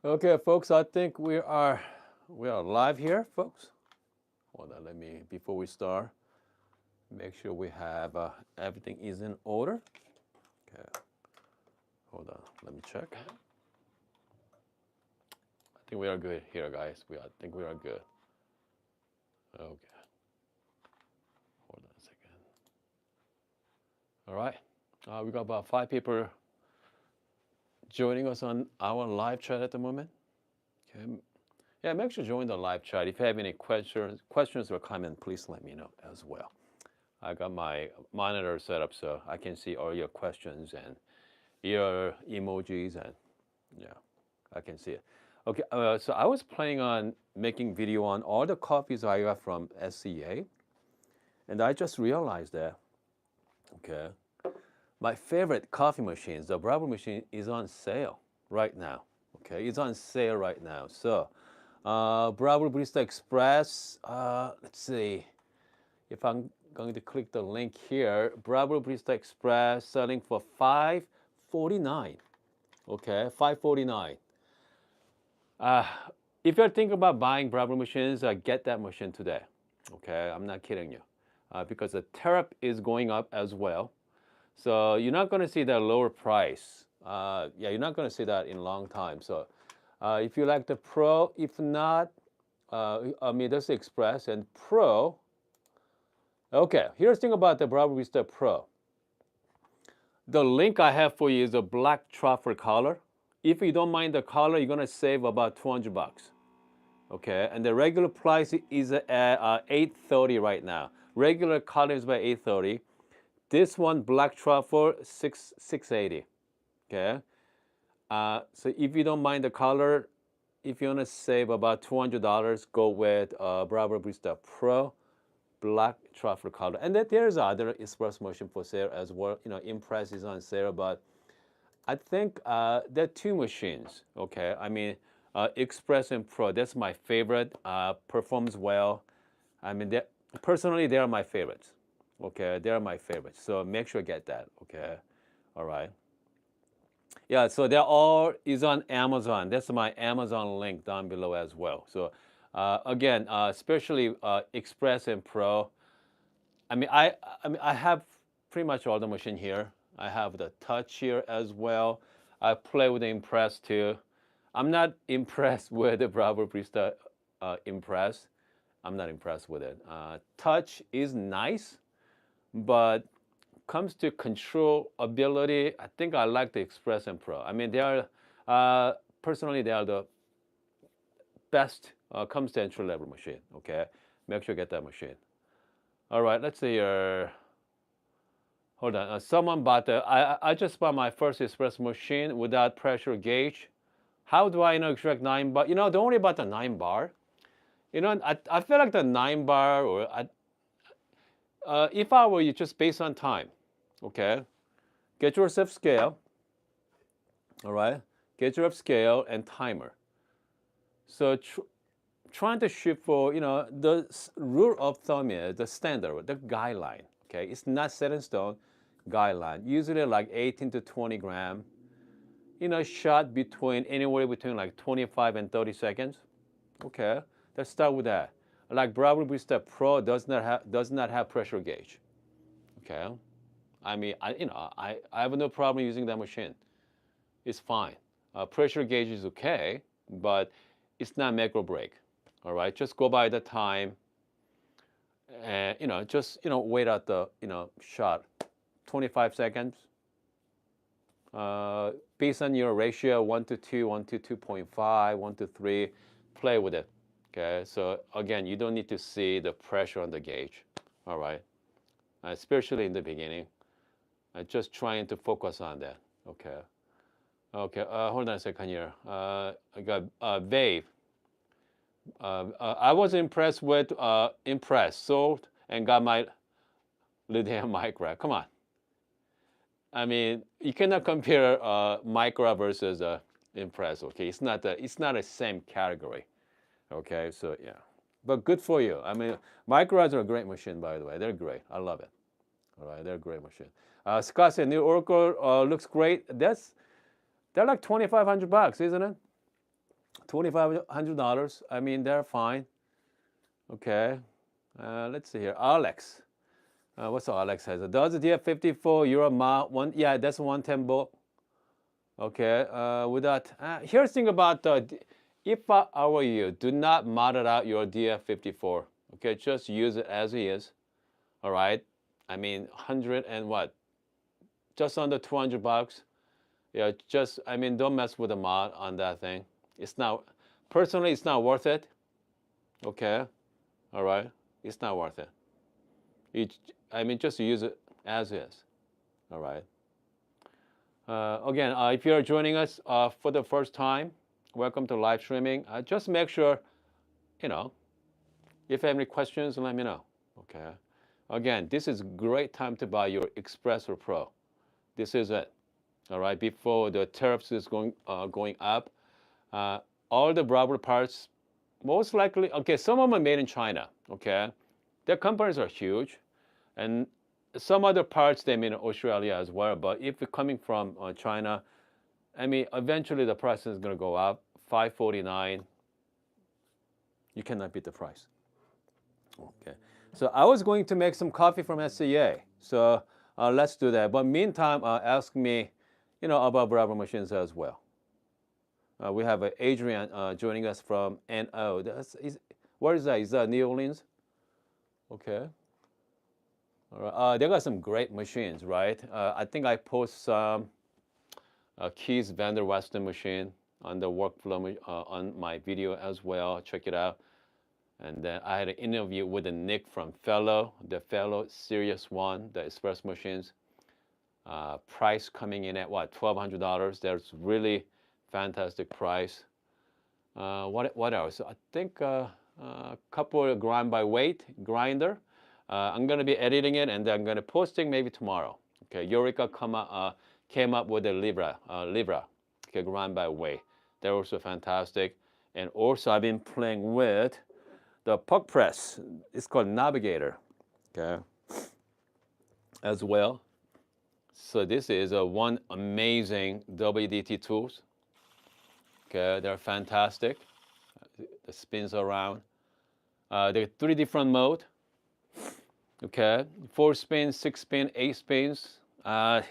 Okay, folks, I think we are live here, folks. Hold on, let me before we start, make sure we have everything is in order. Okay, hold on, let me check. I think we are good here, guys. I think we are good. Okay, hold on a second. All right, we got about 5 people joining us on our live chat at the moment. Okay, yeah, make sure to join the live chat. If you have any questions or comment, please let me know as well. I got my monitor set up so I can see all your questions and your emojis, and yeah, I can see it. Okay, so I was planning on making video on all the coffees I got from SCA, and I just realized that, okay, my favorite coffee machines, the Breville machine, is on sale right now. Okay, it's on sale right now. So, Breville Barista Express, let's see if I'm going to click the link here. Breville Barista Express selling for $5.49. Okay, $5.49. Uh, if you're thinking about buying Breville machines, get that machine today. Okay, I'm not kidding you, because the tariff is going up as well. So you're not going to see that lower price. Yeah, you're not going to see that in a long time. So if you like the Pro, if not, that's the Express and Pro. Okay, here's the thing about the Breville Barista Pro. The link I have for you is a black truffle color. If you don't mind the color, you're gonna save about 200 bucks. Okay, and the regular price is at 830 right now. Regular color is about 830. This one, black truffle, 680. Okay, so if you don't mind the color, if you wanna save about $200, go with Breville Barista Pro black truffle color. And then there's other espresso machine for sale as well. Impress is on sale, but I think there are two machines. Okay, I mean, Express and Pro. That's my favorite. Performs well. I mean, personally, they are my favorites. Okay, they are my favorites. So make sure you get that. Okay, all right. Yeah, so they're all is on Amazon. That's my Amazon link down below as well. So again, especially Express and Pro. I have pretty much all the machine here. I have the touch here as well. I play with the Impress too. I'm not impressed with the Breville Barista Impress. I'm not impressed with it. Touch is nice, but comes to control ability, I think I like the Express and Pro. I mean, they are personally they are the best comes to entry level machine. Okay, make sure you get that machine. All right, let's see here. Hold on. Someone bought the. I just bought my first espresso machine without pressure gauge. How do I know exact 9 bar? Don't worry about the 9 bar. I feel like the 9 bar or if I were you, just based on time. Okay, get yourself scale. All right, get yourself scale and timer. So trying to shoot for the rule of thumb is the standard, the guideline. Okay, it's not set in stone. Guideline usually like 18 to 20 gram. Shot between anywhere between like 25 and 30 seconds. Okay, let's start with that. Like Breville Barista Pro does not have pressure gauge. Okay, I mean I have no problem using that machine. It's fine. Pressure gauge is okay, but it's not make or break. All right, just go by the time, and just wait at the shot, 25 seconds. Based on your ratio, 1 to 2, 1 to 2.5, 1 to 3, play with it. Okay, so again, you don't need to see the pressure on the gauge. All right, especially in the beginning. Just trying to focus on that. Okay. Okay, hold on a second here. I got Vave. I was impressed with Impress, sold and got my lithium micro. Come on. I mean, you cannot compare micro versus Impress. Okay, it's not the same category. Okay, so yeah, but good for you. I mean, micros are a great machine, by the way. They're great. I love it. All right, they're a great machine. Scott said New Oracle looks great. They're like 2,500 bucks, isn't it? $2,500. I mean, they're fine. Okay. Let's see here. Alex. What's Alex has? Does the DF54 Euro mount one? Yeah, that's 110 volt. Okay. With that, here's the thing about if I were you, do not model out your DF54. Okay, just use it as it is. All right. I mean, 100 and what? Just under 200 bucks. Yeah, just, I mean, don't mess with the mod on that thing. It's not, personally, it's not worth it. Okay. All right. It's not worth it. I mean, just use it as is. All right. Again, if you're joining us for the first time, welcome to live streaming. Just make sure, you know, if you have any questions, let me know. Okay. Again, this is a great time to buy your Espresso Pro. This is it. All right. Before the tariffs is going up, all the Breville parts, most likely, okay, some of them are made in China. Okay, their companies are huge, and some other parts they made in Australia as well. But if it's coming from China, I mean, eventually the price is going to go up. $549. You cannot beat the price. Okay. So I was going to make some coffee from SCA. So let's do that. But meantime, ask me, you know, about Breville machines as well. We have Adrian joining us from NO. Where is that? Is that New Orleans? Okay. All right. They got some great machines, right? I think I post some Keys Vander Western machine on the workflow on my video as well. Check it out. And then I had an interview with Nick from the Fellow Series 1, the espresso machines. Price coming in at what, $1,200. That's really fantastic price. What else? I think a couple of grind by weight grinder. I'm gonna be editing it and then I'm gonna posting maybe tomorrow. Okay, Eureka came up with a Libra, okay, grind by weight. They're also fantastic. And also I've been playing with the puck press. It's called Navigator, okay, as well. So this is one amazing WDT Tools. Okay, they're fantastic. It spins around. There are 3 different modes. Okay, 4 spins, 6 spins, 8 spins. I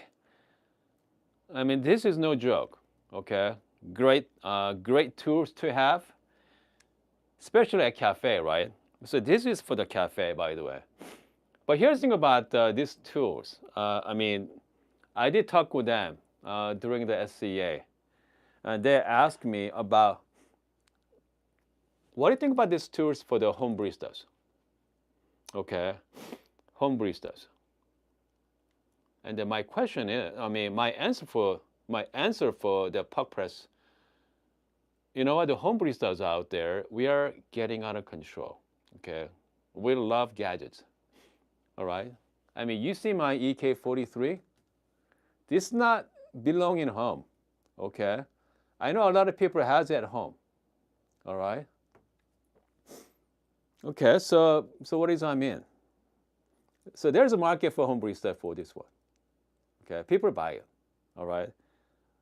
mean, this is no joke. Okay, great tools to have, especially at cafe, right? So this is for the cafe, by the way. But here's the thing about these tools. I mean, I did talk with them during the SCA. And they asked me about, what do you think about these tools for the home baristas? Okay, home baristas. And then my question is, I mean, my answer for the puck press, you know what, the home baristas out there, we are getting out of control. Okay, we love gadgets. All right, I mean, you see my EK43. This not belong in home. Okay. I know a lot of people has it at home. All right. Okay, so what does I mean? So there's a market for home barista for this one. Okay, people buy it. All right,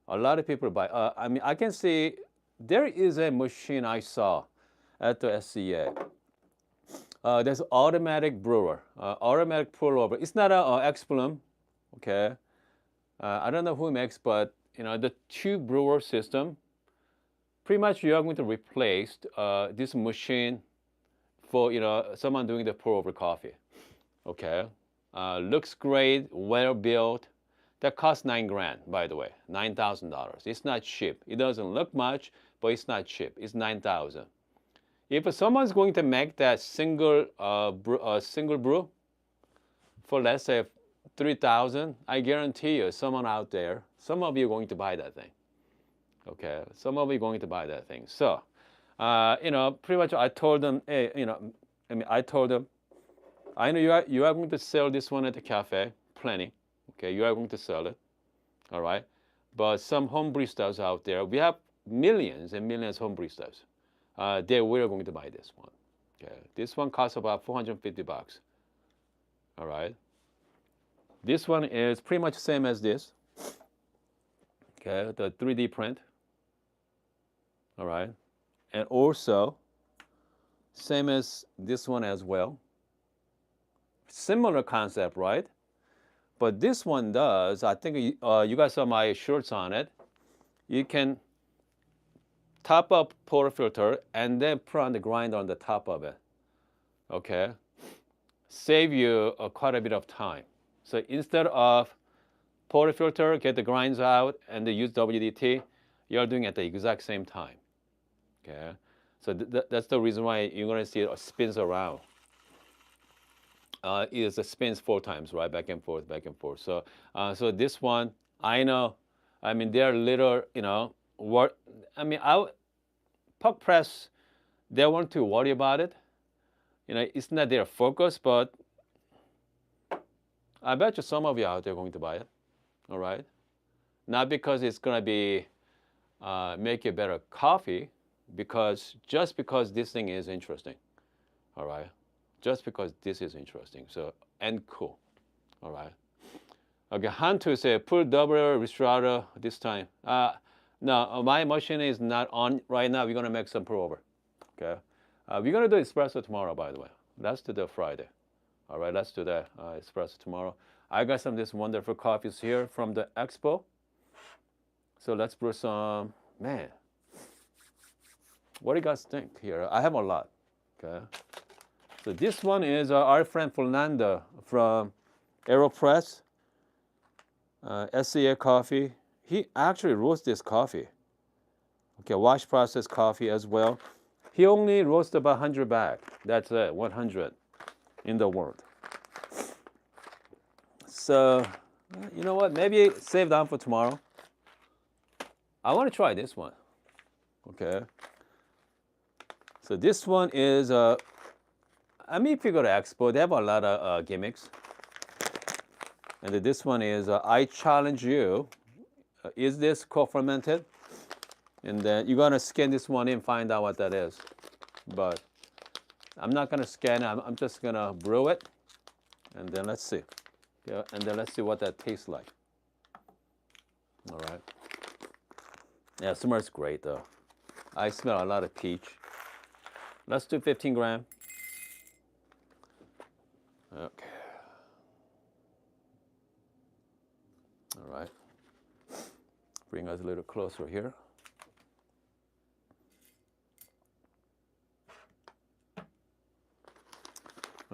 a lot of people buy. I mean, I can see there is a machine I saw at the SCA. There's automatic brewer, automatic pour over. It's not an X-Bloom. Okay, I don't know who makes, but you know, the 2 brewer system, pretty much you are going to replace this machine for, you know, someone doing the pour over coffee. Okay, looks great, well built. That costs $9 grand, by the way, $9,000. It's not cheap. It doesn't look much, but it's not cheap. It's $9,000. If someone's going to make that single brew for, let's say, $3,000, I guarantee you, someone out there, some of you are going to buy that thing. Okay, some of you are going to buy that thing. So, you know, pretty much I told them, hey, you know, I mean, I told them, I know you are going to sell this one at the cafe, plenty. Okay, you are going to sell it, all right. But some home baristas out there, we have millions and millions of home baristas. They were going to buy this one. Okay, this one costs about 450 bucks. All right. This one is pretty much the same as this. Okay, the 3D print. All right. And also, same as this one as well. Similar concept, right? But this one does, I think you guys saw my shorts on it. You can top up portafilter and then put on the grinder on the top of it. Okay? Save you quite a bit of time. So instead of portafilter, get the grinds out, and then use WDT, you're doing it at the exact same time. Okay? So that's the reason why you're going to see it spins around. It spins 4 times, right? Back and forth, back and forth. So, so this one, I know, I mean, they're little, you know, puck press, they want to worry about it. You know, it's not their focus, but I bet you some of you out there are going to buy it. All right? Not because it's going to be make you better coffee, just because this thing is interesting. All right? Just because this is interesting. So, and cool. All right? Okay, Hunter said, put double restrator this time. No, my machine is not on right now. We're going to make some pour over. Okay? We're going to do espresso tomorrow, by the way. Let's do the Friday. All right, let's do that espresso tomorrow. I got some of these wonderful coffees here from the expo. So let's brew some, man. What do you guys think here? I have a lot, okay? So this one is our friend Fernando from Aeropress, SCA coffee. He actually roasts this coffee. Okay, wash process coffee as well. He only roasts about 100 bags. That's it, 100 in the world. So, you know what? Maybe save down for tomorrow. I want to try this one. Okay. So this one is, I mean, if you go to Expo, they have a lot of gimmicks. And this one is, I challenge you. Is this co-fermented? And then you're going to scan this one in, find out what that is. But I'm not going to scan it. I'm just going to brew it. And then let's see. Yeah, and then let's see what that tastes like. All right. Yeah, it smells great, though. I smell a lot of peach. Let's do 15 grams. Okay. All right. Bring us a little closer here.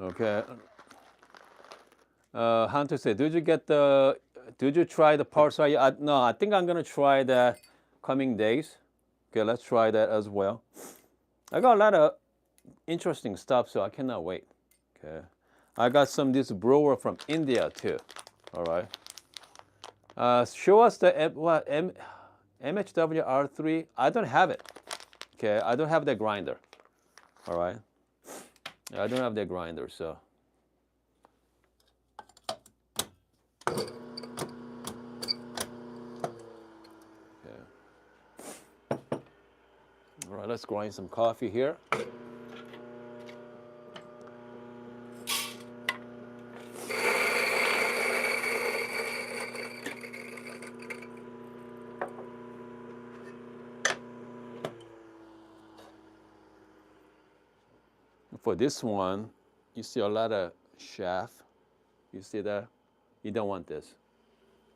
Okay. Hunter said, did you try the parsley? No, I think I'm gonna try that coming days. Okay, let's try that as well. I got a lot of interesting stuff, so I cannot wait. Okay. I got some of this brewer from India too. All right. Show us the MHW R3. I don't have it. Okay, I don't have the grinder. All right. I don't have the grinder, so. Okay. All right, let's grind some coffee here. For this one, you see a lot of chaff. You see that? You don't want this.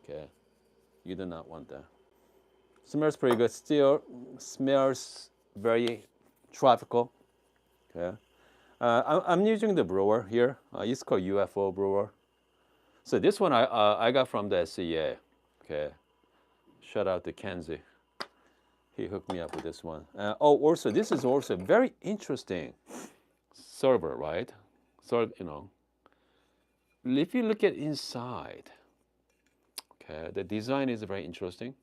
Okay. You do not want that. Smells pretty good. Still smells very tropical. Okay. I'm using the brewer here. It's called UFO brewer. So this one I got from the SCA. Okay. Shout out to Kenzie. He hooked me up with this one. Also, this is also very interesting server, right? So, you know, if you look at inside, okay, the design is very interesting.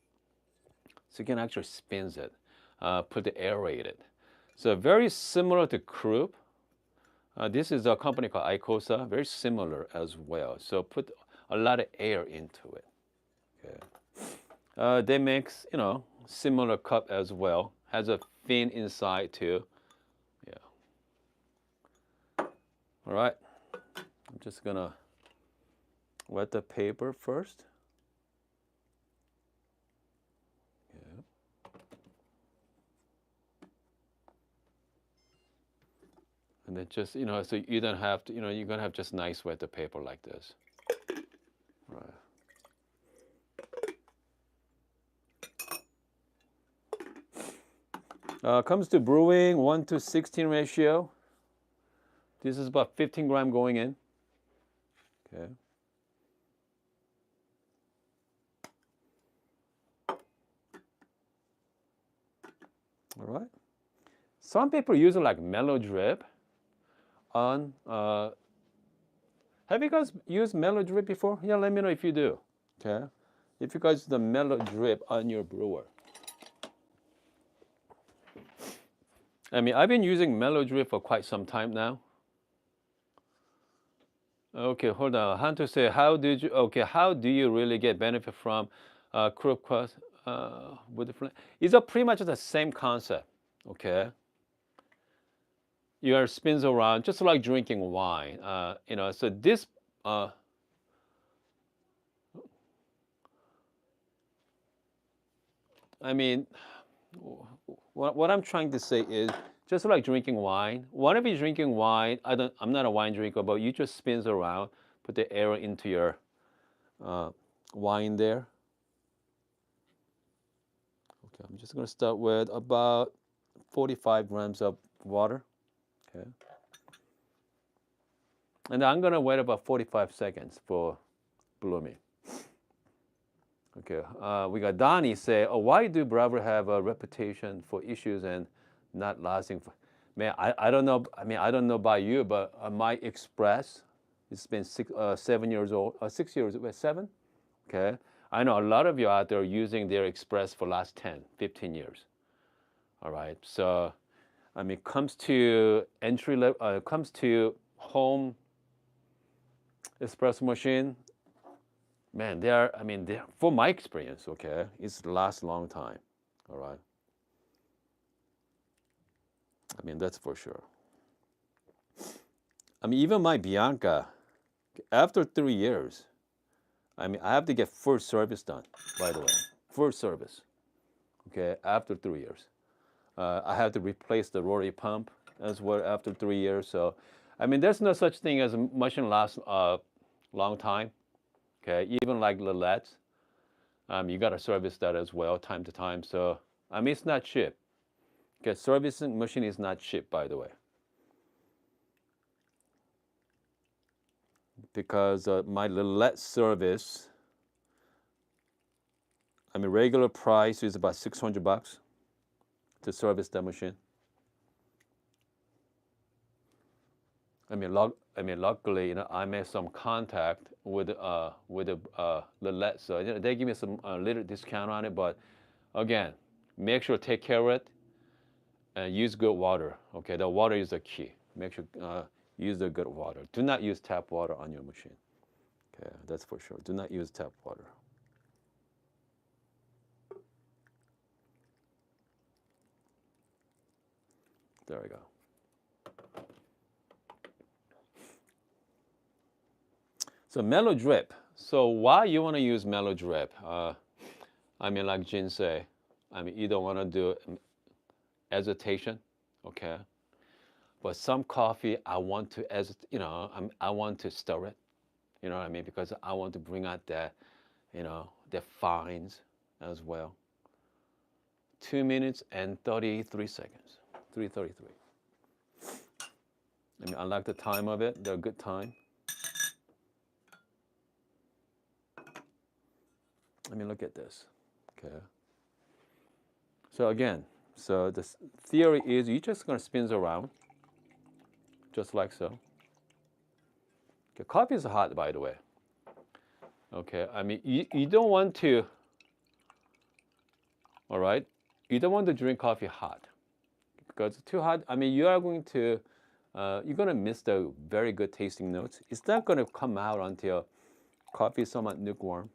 So you can actually spin it, put the aerated. So very similar to Krupp. This is a company called Icosa, very similar as well. So put a lot of air into it. Okay. They make, you know, similar cup as well. Has a fin inside too. Yeah. All right. I'm just gonna wet the paper first. Yeah. And then just, so you don't have to, you're gonna have just nice wet paper like this. Right. Comes to brewing, 1:16 ratio. This is about 15 gram going in. Okay. All right. Some people use it like mellow drip on. Have you guys used mellow drip before? Yeah, let me know if you do. Okay. If you guys use the mellow drip on your brewer. I mean, I've been using mellow drip for quite some time now. Okay, hold on. Hunter say, how do you really get benefit from crook cross with the flame? It's pretty much the same concept. Okay. Your spins around just like drinking wine. So this. I mean, what I'm trying to say is just like drinking wine. Whenever you're drinking wine, I'm not a wine drinker, but you just spins around, put the air into your wine there. Okay, I'm just going to start with about 45 grams of water. Okay. And I'm going to wait about 45 seconds for blooming. Okay, we got Donnie say, why do Breville have a reputation for issues and not lasting? Man, I don't know. I mean, I don't know about you, but my Express, it's been 7 years old. 6 years, 7? Okay. I know a lot of you out there using their Express for last 10, 15 years. All right. So, I mean, comes to entry level, comes to home espresso machine. Man, they're for my experience, okay, it's lasts a long time, all right? I mean, that's for sure. I mean, even my Bianca, after 3 years, I mean, I have to get full service done, by the way, full service, okay, after 3 years. I have to replace the rotary pump as well after 3 years, so, I mean, there's no such thing as a machine lasts a long time. Okay, even like Lillettes, you got to service that as well, time to time. So, I mean, it's not cheap. Okay, servicing machine is not cheap, by the way. Because my Lillette service, I mean, regular price is about $600 to service that machine. I mean, luckily, I made some contact with Lillette, so they give me some little discount on it. But again, make sure to take care of it and use good water. Okay, the water is the key. Make sure use the good water. Do not use tap water on your machine. Okay, that's for sure. Do not use tap water. There we go. So mellow drip. So why you want to use mellow drip? I mean, like Jin say, I mean, you don't want to do agitation, okay? But some coffee, I want to, I want to stir it, you know what I mean? Because I want to bring out that, the fines as well. 2 minutes and 33 seconds, 3:33. I mean, I like the time of it. They're a good time. I mean, look at this, okay? So again, so the theory is you're just gonna spin around, just like so. Okay, coffee is hot, by the way. Okay, I mean, you don't want to, all right? You don't want to drink coffee hot because it's too hot. I mean, you are going to, you're gonna miss the very good tasting notes. It's not gonna come out until coffee is somewhat lukewarm,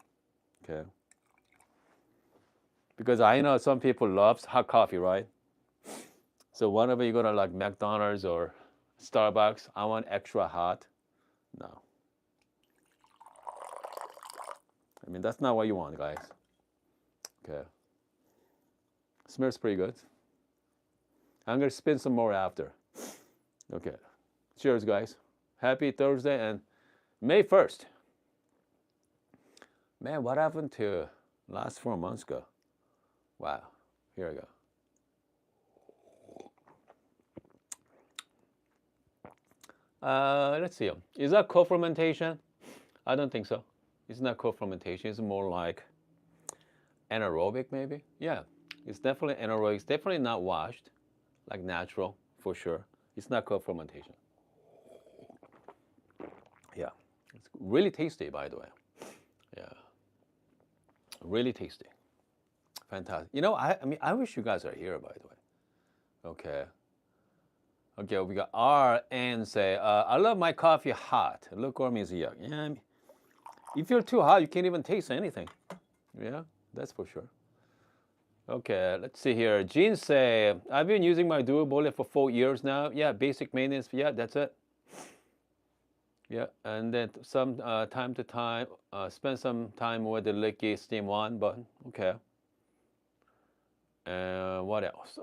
okay? Because I know some people love hot coffee, right? So whenever you go to like McDonald's or Starbucks, I want extra hot. No. I mean, that's not what you want, guys. Okay. Smells pretty good. I'm gonna spin some more after. Okay. Cheers, guys. Happy Thursday and May 1st. Man, what happened to last 4 months ago? Wow. Here we go. Let's see. Is that co-fermentation? I don't think so. It's not co-fermentation. It's more like anaerobic, maybe. Yeah, it's definitely anaerobic. It's definitely not washed, like natural, for sure. It's not co-fermentation. Yeah, it's really tasty, by the way. Yeah, really tasty. Fantastic. You know, I mean, I wish you guys are here, by the way. Okay. Okay, we got R and say, I love my coffee hot. Lukewarm is yuck. Yeah, I mean, if you're too hot, you can't even taste anything. Yeah, that's for sure. Okay, let's see here. Jean say, I've been using my dual boiler for 4 years now. Yeah, basic maintenance. Yeah, that's it. Yeah, and then some time to time, spend some time with the leaky steam one, but okay. What else?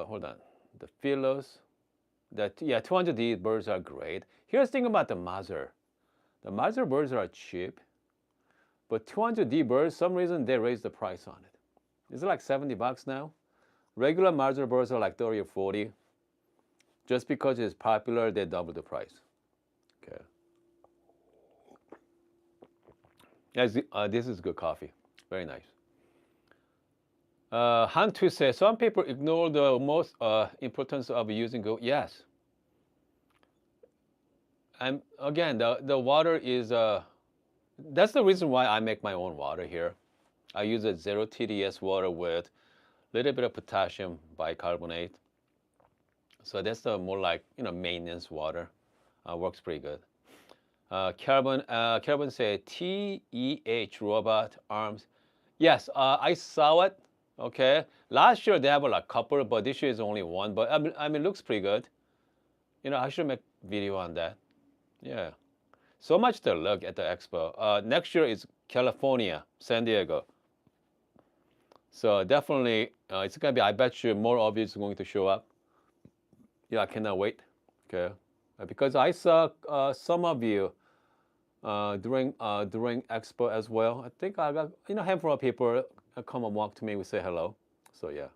Hold on. The Philos. Yeah, 200D birds are great. Here's the thing about the Mazer. The Mazer birds are cheap, but 200D birds, some reason they raised the price on it. Is it like $70 now? Regular Mazer birds are like 30 or 40. Just because it's popular, they double the price. Okay. Yes, this is good coffee. Very nice. Hantu says, some people ignore the most importance of using gold. Yes. And again, the water is, that's the reason why I make my own water here. I use a 0 TDS water with a little bit of potassium bicarbonate. So that's the more like, maintenance water. Works pretty good. Carbon say TEH robot arms. Yes, I saw it. Okay, last year they have like a couple, but this year is only one. But I mean, it looks pretty good. I should make a video on that. Yeah, so much to look at the expo. Next year is California, San Diego. So definitely, it's gonna be. I bet you more of you is going to show up. Yeah, I cannot wait. Okay, because I saw some of you during expo as well. I think I got a handful of people come and walk to me. We say hello. So yeah.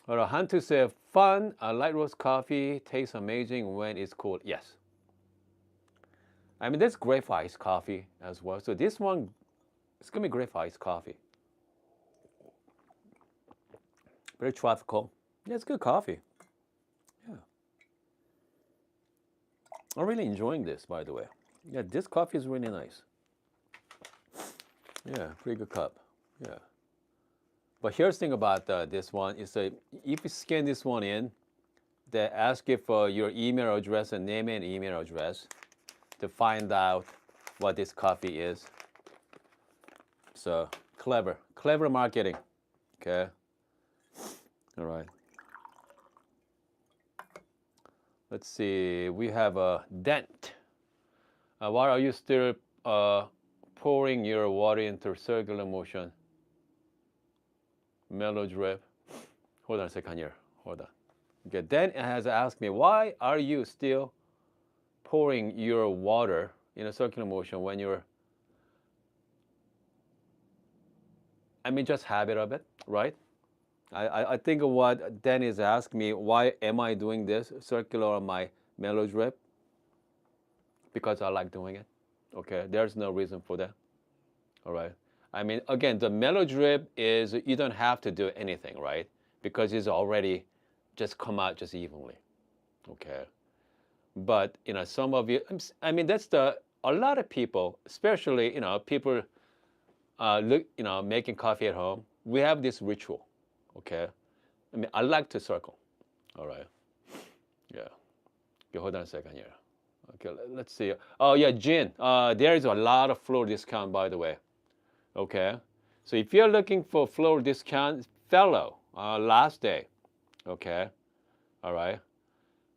All right, Hantu said, fun. Light roast coffee tastes amazing when it's cold. Yes. I mean, that's great for iced coffee as well. So this one, it's gonna be great for iced coffee. Very tropical. Yeah, it's good coffee. Yeah. I'm really enjoying this, by the way. Yeah, this coffee is really nice. Yeah, pretty good cup. Yeah. But here's the thing about this one is if you scan this one in, they ask you for your email address and name and email address to find out what this coffee is. So clever marketing. Okay. All right. Let's see. We have a dent. Why are you still pouring your water into circular motion? Mellow drip. Hold on a second here. Hold on. Okay, Dent has asked me, why are you still pouring your water in a circular motion when you're, just habit of it, right? I think what Dan is asking me, why am I doing this circular on my mellow drip? Because I like doing it. Okay, there's no reason for that. All right. Again, the mellow drip is you don't have to do anything, right? Because it's already just come out just evenly. Okay. But some of you, that's a lot of people, especially people making coffee at home. We have this ritual. Okay. I like to circle. All right. Yeah. Okay, hold on a second here. Okay, let's see. Oh yeah, Jin. There is a lot of floor discount, by the way. Okay, so if you're looking for floor discount, fellow, last day. Okay, all right.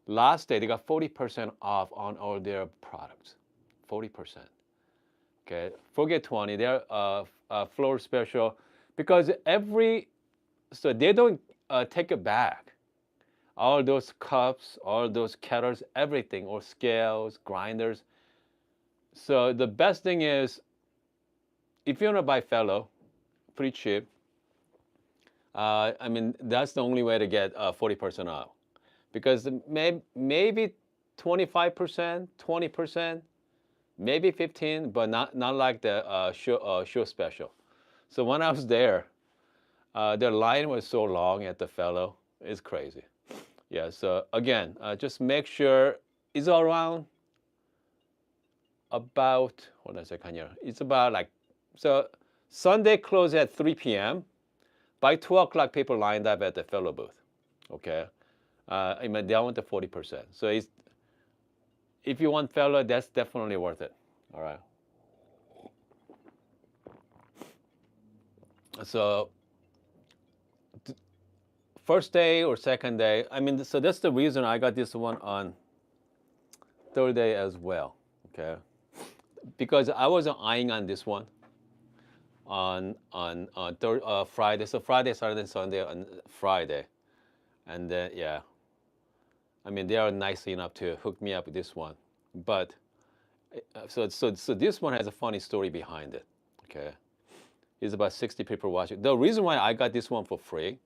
Last day they got 40% off on all their products. 40%. Okay, forget 20. They're floor special because so they don't take it back. all those cups, all those kettles, everything, or scales, grinders. So the best thing is, if you want to buy fellow, pretty cheap. I mean, that's the only way to get 40% off, because maybe 25%, 20%, maybe 15, but not like the show special. So when I was there, the line was so long at the fellow, it's crazy. Yeah. So again, just make sure it's around about, hold on a second here. It's about like, so Sunday close at 3 p.m. By 2 o'clock, people lined up at the fellow booth. Okay. I mean, they want the 40%. So if you want fellow, that's definitely worth it. All right. So first day or second day, I mean, so that's the reason I got this one on third day as well. Okay. Because I was eyeing on this one on Friday. So Friday, Saturday, Sunday, on Friday, and then yeah, I mean, they are nice enough to hook me up with this one. But so this one has a funny story behind it. Okay, it's about 60 people watching. The reason why I got this one for free.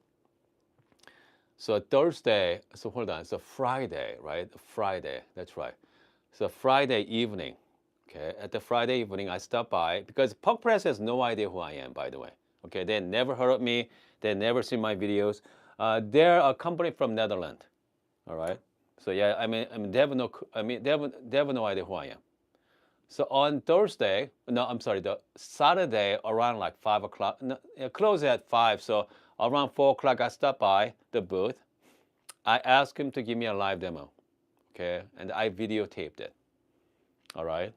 So Thursday, so hold on, so Friday, right? Friday, that's right. So Friday evening, okay, at the Friday evening, I stopped by, because Puck Press has no idea who I am, by the way. Okay, they never heard of me. They never seen my videos. They're a company from Netherlands. All right. So yeah, I mean, they have no idea who I am. So on Thursday, no, I'm sorry, the Saturday around like 5 o'clock, no, close at 5. So around 4 o'clock, I stopped by the booth. I asked him to give me a live demo, okay, and I videotaped it. All right.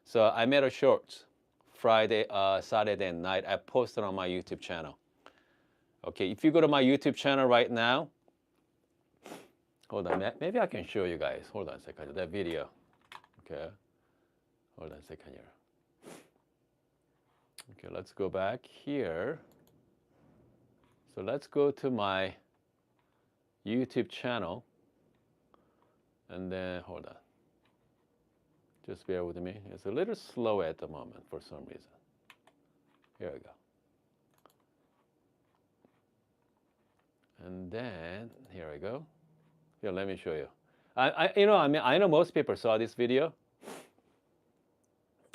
So I made a shorts Friday, Saturday night. I posted on my YouTube channel. Okay, if you go to my YouTube channel right now, hold on, maybe I can show you guys. Hold on a second, that video. Okay, hold on a second here. Okay, let's go back here. So let's go to my YouTube channel, and then hold on. Just bear with me. It's a little slow at the moment for some reason. Here we go. And then here we go. Here, let me show you. I know most people saw this video.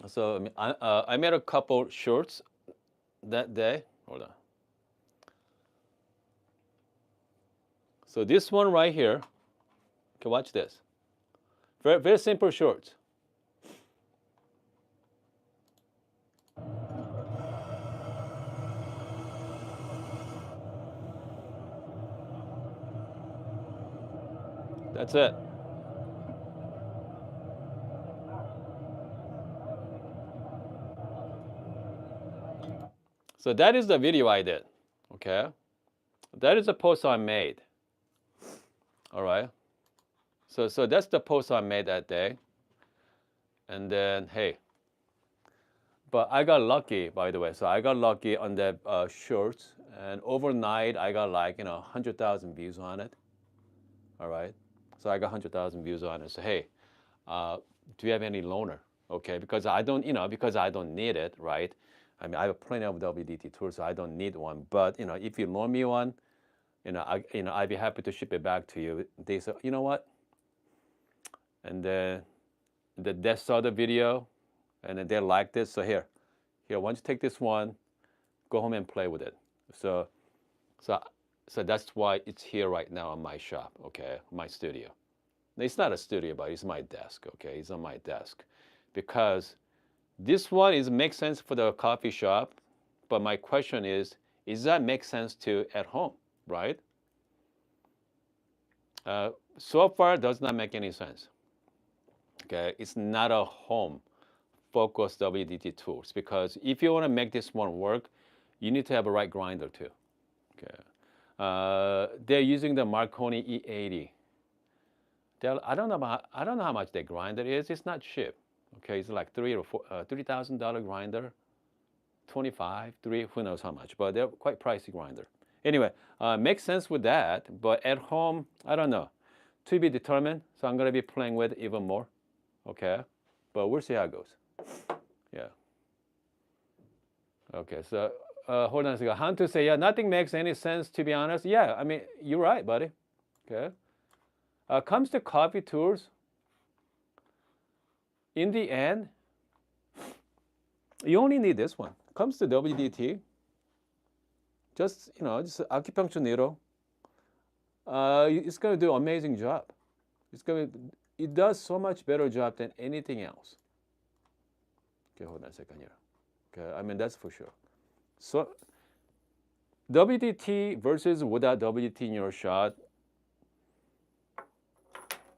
So I made a couple shorts that day. Hold on. So this one right here. Okay, watch this. Very, very simple shorts. That's it. So that is the video I did. Okay. That is the post I made. All right. So that's the post I made that day. And then, hey, but I got lucky, by the way. So I got lucky on that shorts, and overnight I got like 100,000 views on it. All right. So I got 100,000 views on it. So hey, do you have any loaner? Okay, because I don't, because I don't need it, right? I mean, I have plenty of WDT tools, so I don't need one. But if you loan me one, I'd be happy to ship it back to you. They said, you know what? And then they saw the video, and then they liked it. So here, why don't you take this one, go home and play with it. So that's why it's here right now on my shop, okay, my studio. It's not a studio, but it's my desk, okay? It's on my desk, because this one makes sense for the coffee shop, but my question is that make sense to at home, right? So far, it does not make any sense. Okay, it's not a home-focused WDT tools, because if you want to make this one work, you need to have a right grinder too. Okay, they're using the Marconi E80. I don't know how much the grinder is. It's not cheap. Okay, it's like $3,000 grinder, 25, 3, who knows how much, but they're quite pricey grinder. Anyway, makes sense with that, but at home, I don't know. To be determined, so I'm gonna be playing with even more, okay? But we'll see how it goes. Yeah. Okay, so hold on a second. Hunter say, yeah, nothing makes any sense to be honest. Yeah, I mean, you're right, buddy. Okay. Comes to coffee tools. In the end, you only need this one. Comes to WDT. Just just acupuncture needle. It's gonna do an amazing job. It does so much better job than anything else. Okay, hold on a second here. Okay, I mean that's for sure. So WDT versus without WDT in your shot,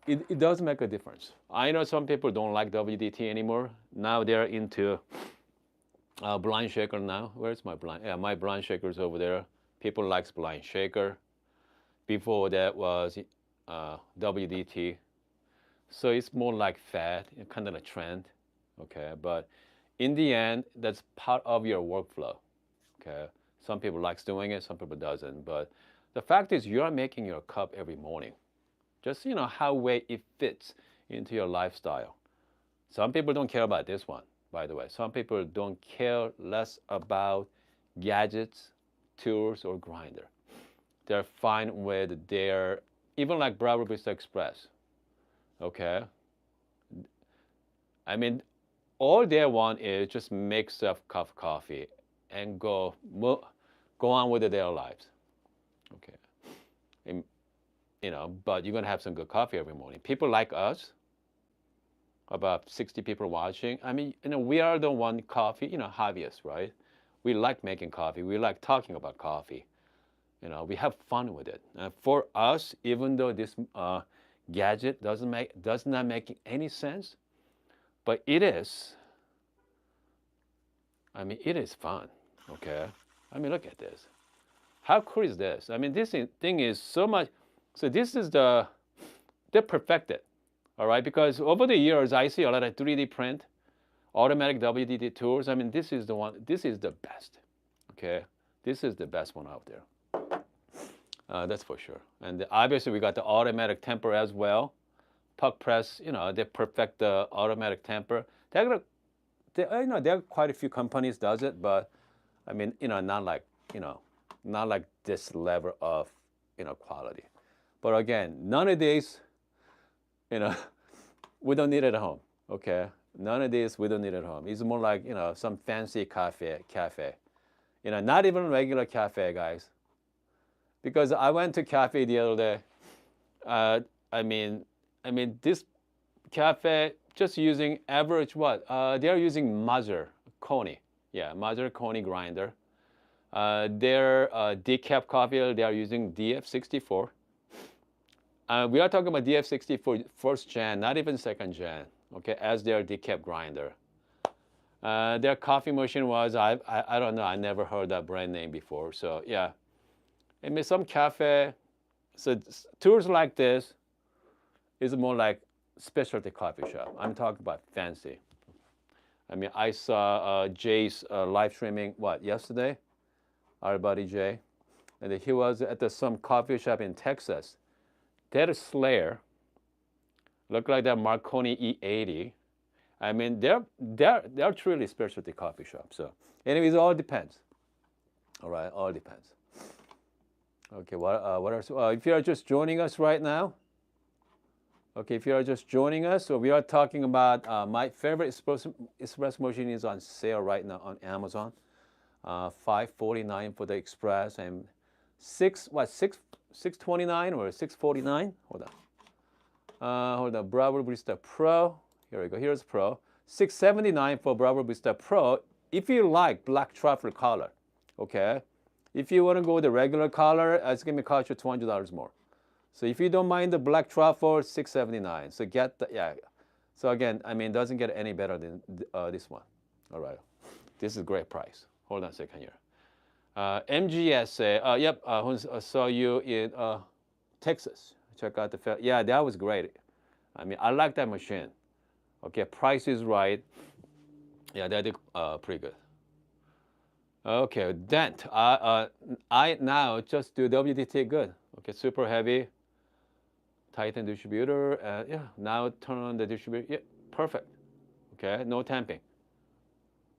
it does make a difference. I know some people don't like WDT anymore. Now they're into blind shaker now. Where's my blind? Yeah, my blind shaker's over there. People likes blind shaker. Before that was WDT. So it's more like fad, kind of a trend. Okay, but in the end, that's part of your workflow. Okay, some people likes doing it, some people doesn't. But the fact is, you're making your cup every morning. Just how way it fits into your lifestyle. Some people don't care about this one, by the way. Some people don't care less about gadgets, tools, or grinder. They're fine with their, even like Breville Barista Express. Okay. I mean, all they want is just make stuff cup of coffee and go on with their lives. Okay. And, but you're gonna have some good coffee every morning. People like us, about 60 people watching. I mean, we are the one coffee, hobbyists, right? We like making coffee. We like talking about coffee. We have fun with it. And for us, even though this gadget does not make any sense, but it is. I mean, it is fun. Okay. I mean, look at this. How cool is this? I mean, this thing is so much. So this is they're perfected, all right? Because over the years, I see a lot of 3D print, automatic WDT tools. I mean, this is the one, this is the best, okay? This is the best one out there. That's for sure. And obviously, we got the automatic temper as well. Puck press, they perfect the automatic temper. There are quite a few companies does it, but I mean, not like this level of, quality. But again, none of these, we don't need it at home, okay? None of these we don't need at home. It's more like, some fancy cafe. Not even regular cafe, guys. Because I went to cafe the other day. I mean, this cafe just using average what? They're using Mazur Coney. Yeah, Mazur Coney grinder. Their decaf coffee, they are using DF64. We are talking about DF64 first gen, not even second gen, okay, as their decaf grinder. Their coffee machine was, I don't know, I never heard that brand name before. So yeah, I mean, some cafe, so tools like this is more like specialty coffee shop. I'm talking about fancy. I mean, I saw Jay's live streaming, yesterday? Our buddy Jay. And he was at some coffee shop in Texas. That Slayer, look like that Marconi E80. I mean, they're truly specialty coffee shops. So anyways, it all depends. All right, all depends. Okay, what else? If you are just joining us right now, okay, if you are just joining us, so we are talking about my favorite espresso machine is on sale right now on Amazon. $549 for the Express and $629 or $649? Hold on. Breville Barista Pro. Here we go. Here's Pro. $679 for Breville Barista Pro. If you like black truffle color, okay. If you want to go with the regular color, it's going to cost you $200 more. So if you don't mind the black truffle, $679. So get the, yeah. So again, I mean, it doesn't get any better than this one. All right. This is a great price. Hold on a second here. MGS, yep, saw you in Texas. Check out the, yeah, that was great. I mean, I like that machine. Okay, price is right. Yeah, that did pretty good. Okay, dent. I now just do WDT good. Okay, super heavy, tighten distributor, and yeah, now turn on the distributor. Yeah, perfect. Okay, no tamping.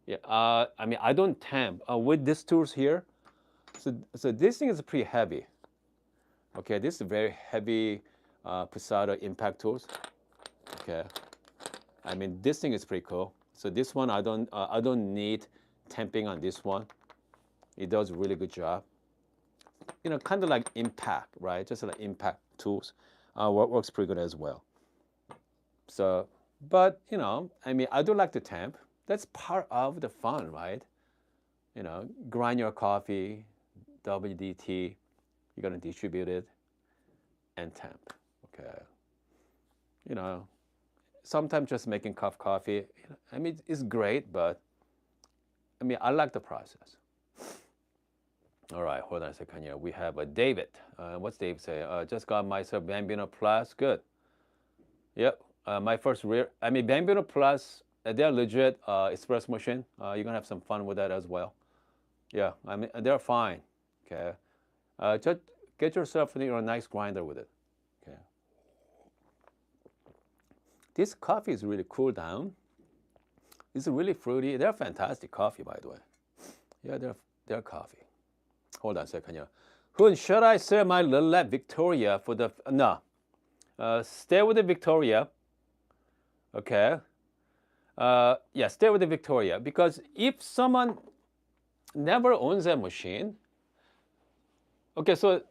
Yeah, I mean, I don't tamp with these tools here. So this thing is pretty heavy. Okay, this is very heavy Posada impact tools. Okay, I mean, this thing is pretty cool. So this one, I don't need tamping on this one. It does a really good job. You know, kind of like impact, right? Just like impact tools. Works pretty good as well. So, but you know, I mean, I do like to temp. That's part of the fun, right? You know, grind your coffee, WDT. You're gonna distribute it and temp. Okay. You know, sometimes just making cup coffee. I mean, it's great, but I mean, I like the process. All right, hold on a second here. We have a David. What's David say? Just got myself Bambino Plus. Good. Yep. My first rear. I mean, Bambino Plus. They're legit espresso machine. You're gonna have some fun with that as well. Yeah. I mean, they're fine. Okay. Just get yourself a nice grinder with it. Okay. This coffee is really cool down. It's really fruity. They're fantastic coffee, by the way. Yeah, they're coffee. Hold on a second here. Hoon, should I sell my Lillet Victoria for the no? Stay with the Victoria. Okay. Yeah, stay with the Victoria because if someone never owns a machine, okay, so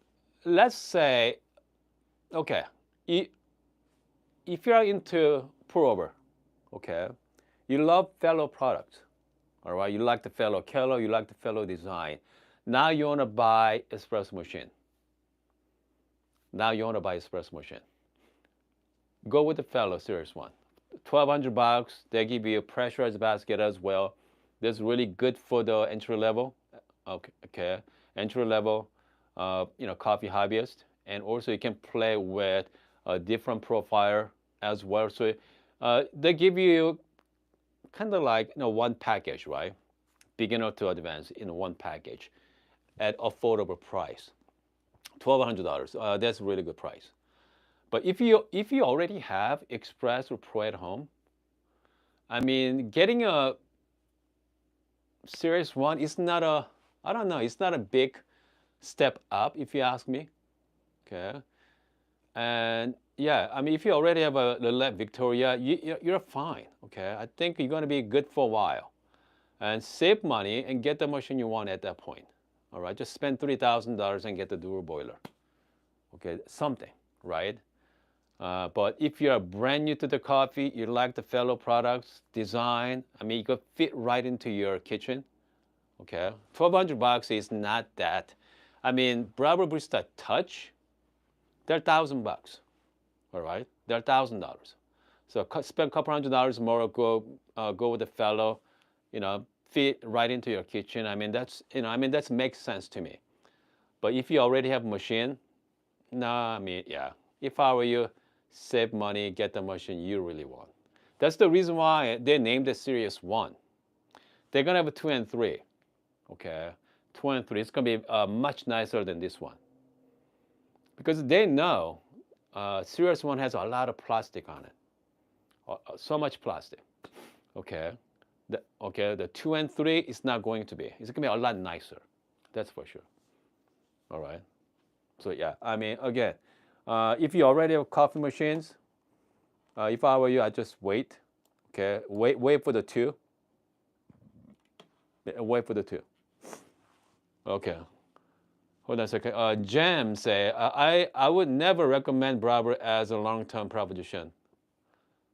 let's say, okay, if you're into pour over, okay, you love fellow products, all right, you like the fellow color, you like the fellow design. Now you want to buy espresso machine. Now you want to buy espresso machine. Go with the fellow series one. $1,200. They give you a pressurized basket as well. That's really good for the entry level. Okay. Entry level, coffee hobbyist, and also you can play with a different profile as well. So they give you kind of like one package, right? Beginner to advanced in one package at affordable price. $1,200. That's a really good price. But if you already have Express or Pro at home, I mean, getting a Series 1 is not a, I don't know, it's not a big step up if you ask me. Okay. And yeah, I mean, if you already have a Lillet Victoria, you're fine. Okay. I think you're going to be good for a while. And save money and get the machine you want at that point. All right. Just spend $3,000 and get the dual boiler. Okay. Something, right? But if you're brand new to the coffee, you like the fellow products, design, I mean, you could fit right into your kitchen. Okay, $1,200 is not that. I mean, Breville Barista Touch, they're $1,000. All right, they're $1,000. So spend a couple $100 more, go with the fellow, fit right into your kitchen. I mean, that makes sense to me. But if you already have a machine, nah, I mean, yeah. If I were you, save money, get the machine you really want. That's the reason why they named it Series 1. They're going to have a 2 and 3. Okay, 2 and 3. It's going to be much nicer than this one. Because they know Series 1 has a lot of plastic on it. So much plastic. Okay. The 2 and 3 is not going to be. It's going to be a lot nicer. That's for sure. All right. So yeah, I mean, again, if you already have coffee machines, if I were you, I'd just wait. Okay, wait for the 2. Wait for the 2. Okay, hold on a second. Jam say, I would never recommend Breville as a long-term proposition.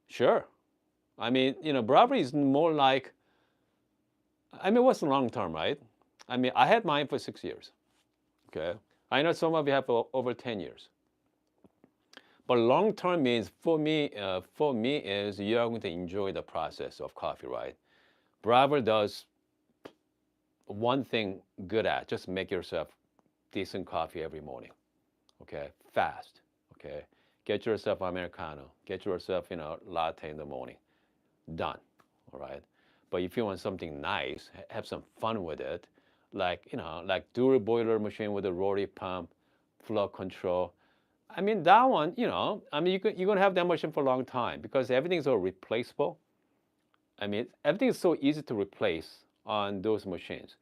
Sure, I mean, Breville is more like, I mean, what's long-term, right? I mean, I had mine for 6 years. Okay, I know some of you have over 10 years. But long term means for me is you're going to enjoy the process of coffee, right? Breville does one thing good at, just make yourself decent coffee every morning. Okay, fast. Okay, get yourself Americano, get yourself latte in the morning. Done. All right. But if you want something nice, have some fun with it. like, like dual boiler machine with a rotary pump, flow control. I mean, that one, I mean, you're going to have that machine for a long time because everything's all replaceable. I mean, everything is so easy to replace on those machines.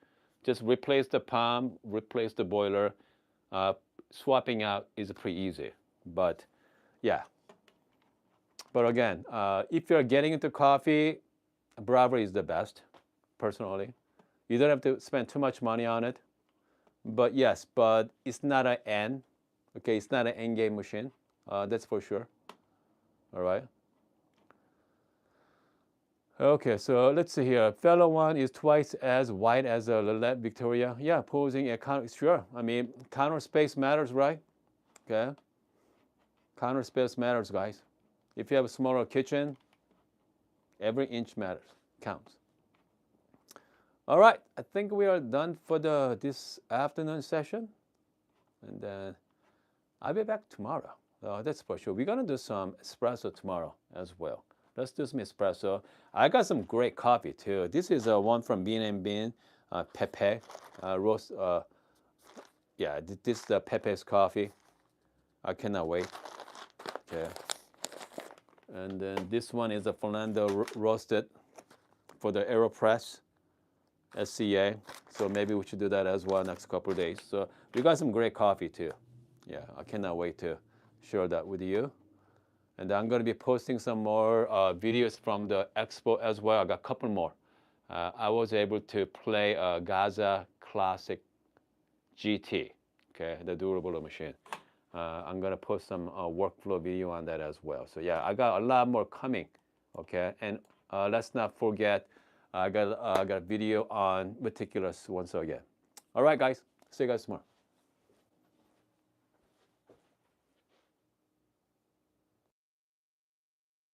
Just replace the pump, replace the boiler. Swapping out is pretty easy. But yeah. But again, if you're getting into coffee, Breville is the best, personally. You don't have to spend too much money on it. But yes, but it's not an N. Okay, it's not an end game machine. That's for sure. All right. Okay, so let's see here. Fellow one is twice as wide as a Lillet Victoria. Yeah, posing a counter. Sure. I mean, counter space matters, right? Okay. Counter space matters, guys. If you have a smaller kitchen, every inch matters, counts. All right, I think we are done for this afternoon session, and then I'll be back tomorrow. That's for sure. We're gonna do some espresso tomorrow as well. Let's do some espresso. I got some great coffee too. This is one from Bean & Bean, Pepe roast. Yeah, this is the Pepe's coffee. I cannot wait. Okay. And then this one is a Fernando roasted for the Aeropress SCA. So maybe we should do that as well next couple of days. So we got some great coffee too. Yeah, I cannot wait to share that with you. And I'm going to be posting some more videos from the expo as well. I got a couple more. I was able to play a Gaza Classic GT, okay, the durable machine. I'm going to post some workflow video on that as well. So yeah, I got a lot more coming, okay? And let's not forget, I got a video on meticulous once again. All right, guys. See you guys tomorrow.